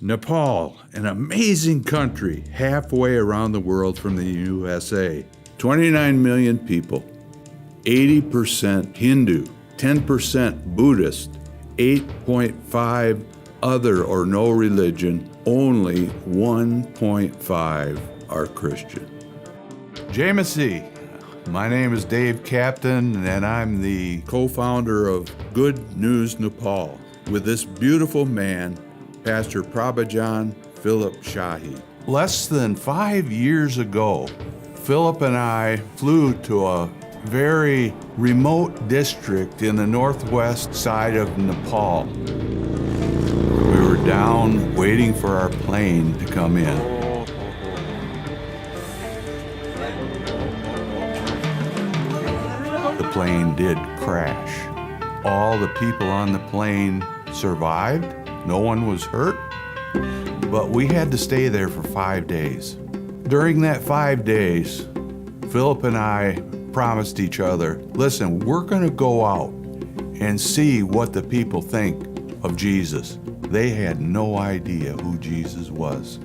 Nepal, an amazing country halfway around the world from the USA. 29 million people, 80% Hindu, 10% Buddhist, 8.5 other or no religion, only 1.5 are Christian. Jamesy, my name is Dave Captain, and I'm the co-founder of Good News Nepal with this beautiful man, Pastor Prabhajan Philip Shahi. Less than 5 years ago, Philip and I flew to a very remote district in the northwest side of Nepal. We were down waiting for our plane to come in. The plane did crash. All the people on the plane survived. No one was hurt, but we had to stay there for 5 days. During that 5 days, Philip and I promised each other, listen, we're going to go out and see what the people think of Jesus. They had no idea who Jesus was.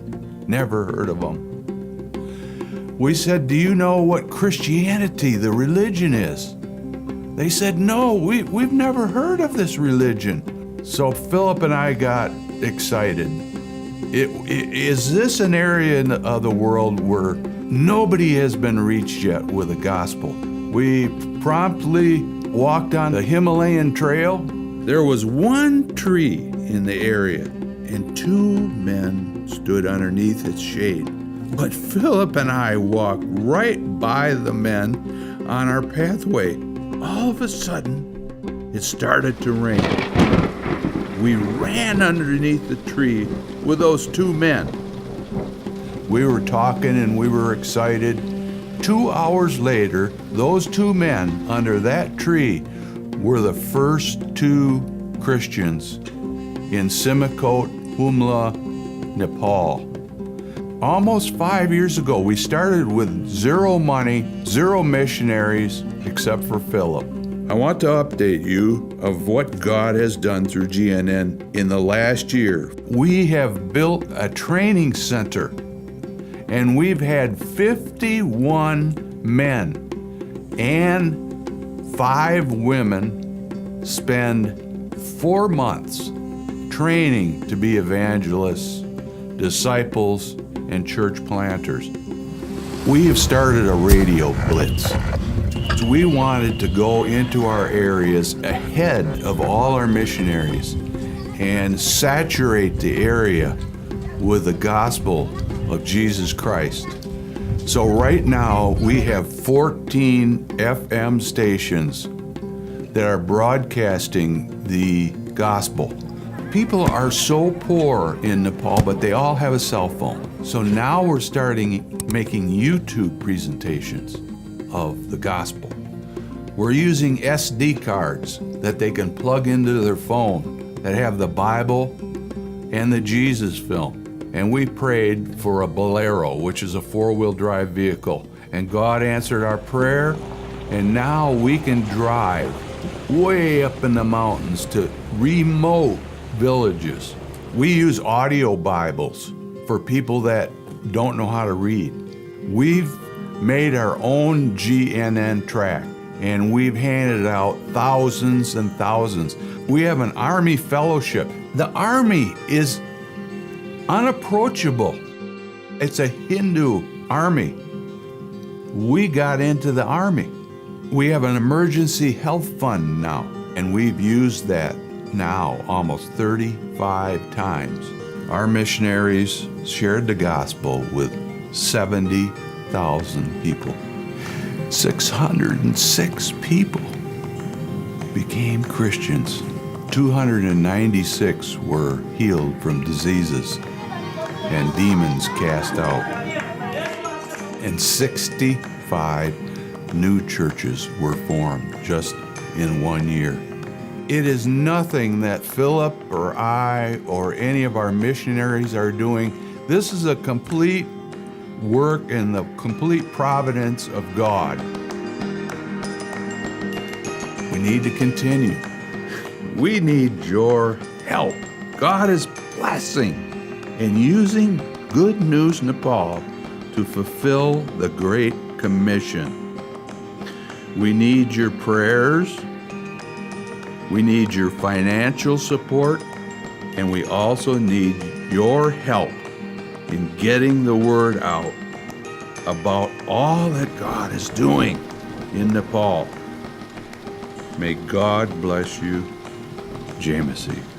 Never heard of him. We said, do you know what Christianity, the religion, is? They said, no, we've never heard of this religion. So Philip and I got excited. Is this an area of the world where nobody has been reached yet with the gospel? We promptly walked on the Himalayan trail. There was one tree in the area, and 2 men stood underneath its shade. But Philip and I walked right by the men on our pathway. All of a sudden, it started to rain. We ran underneath the tree with those 2 men. We were talking and we were excited. 2 hours later, those 2 men under that tree were the first 2 Christians in Simikot, Humla, Nepal. Almost 5 years ago, we started with 0 money, 0 missionaries, except for Philip. I want to update you of what God has done through GNN in the last year. We have built a training center, and we've had 51 men and 5 women spend 4 months training to be evangelists, disciples, and church planters. We have started a radio blitz. We wanted to go into our areas ahead of all our missionaries and saturate the area with the gospel of Jesus Christ. So right now we have 14 FM stations that are broadcasting the gospel. People are so poor in Nepal, but they all have a cell phone. So now we're starting making YouTube presentations of the gospel. We're using SD cards that they can plug into their phone that have the Bible and the Jesus film. And we prayed for a Bolero, which is a 4-wheel drive vehicle. And God answered our prayer, and now we can drive way up in the mountains to remote villages. We use audio Bibles for people that don't know how to read. We've made our own GNN track, and we've handed out thousands and thousands. We have an Army fellowship. The Army is unapproachable. It's a Hindu army. We got into the Army. We have an emergency health fund now, and we've used that now almost 35 times. Our missionaries shared the gospel with 70,000 people. 606 people became Christians. 296 were healed from diseases and demons cast out. And 65 new churches were formed just in 1 year. It is nothing that Philip or I or any of our missionaries are doing. This is a complete work and the complete providence of God. We need to continue. We need your help. God is blessing. and using Good News Nepal to fulfill the Great Commission. We need your prayers, we need your financial support, and we also need your help in getting the word out about all that God is doing in Nepal. May God bless you, Jamesy.